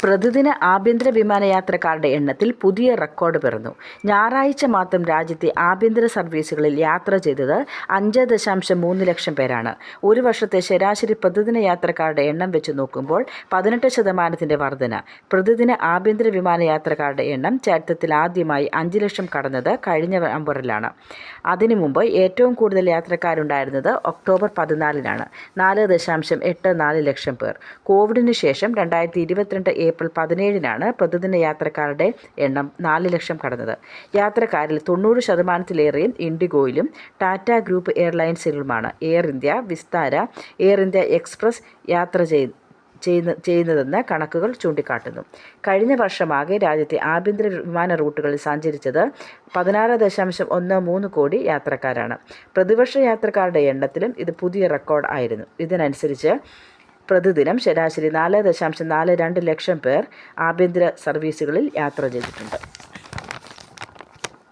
പ്രതിദിന ആഭ്യന്തര വിമാനയാത്രക്കാരുടെ എണ്ണത്തിൽ പുതിയ റെക്കോർഡ് പിറന്നു. ഞായറാഴ്ച മാത്രം രാജ്യത്തെ ആഭ്യന്തര സർവീസുകളിൽ യാത്ര ചെയ്തത് 5.3 ലക്ഷം പേരാണ്. ഒരു വർഷത്തെ ശരാശരി പ്രതിദിന യാത്രക്കാരുടെ എണ്ണം വെച്ച് നോക്കുമ്പോൾ 18% വർധന. പ്രതിദിന ആഭ്യന്തര വിമാനയാത്രക്കാരുടെ എണ്ണം ചരിത്രത്തിൽ ആദ്യമായി 5 ലക്ഷം കടന്നത് കഴിഞ്ഞ നവംബറിലാണ്. അതിനു മുമ്പ് ഏറ്റവും കൂടുതൽ യാത്രക്കാരുണ്ടായിരുന്നത് ഒക്ടോബർ 14-നാണ്, 4.84 ലക്ഷം പേർ. കോവിഡിന് ശേഷം 2022 ഏപ്രിൽ 17-നാണ് പ്രതിദിന യാത്രക്കാരുടെ എണ്ണം 4 ലക്ഷം കടന്നത്. യാത്രക്കാരിൽ 90%-ലേറെയും ഇൻഡിഗോയിലും ടാറ്റ ഗ്രൂപ്പ് എയർലൈൻസിലുമാണ്. Air India, Vistara, Air India Express യാത്ര ചെയ്യുന്നതെന്ന് കണക്കുകൾ ചൂണ്ടിക്കാട്ടുന്നു. കഴിഞ്ഞ വർഷമാകെ രാജ്യത്തെ ആഭ്യന്തര വിമാന റൂട്ടുകളിൽ സഞ്ചരിച്ചത് 16.13 കോടി യാത്രക്കാരാണ്. പ്രതിവർഷ യാത്രക്കാരുടെ എണ്ണത്തിലും ഇത് പുതിയ റെക്കോർഡ് ആയിരുന്നു. ഇതിനനുസരിച്ച് പ്രതിദിനം ശരാശരി 4.42 ലക്ഷം പേർ ആഭ്യന്തര സർവീസുകളിൽ യാത്ര ചെയ്തിട്ടുണ്ട്.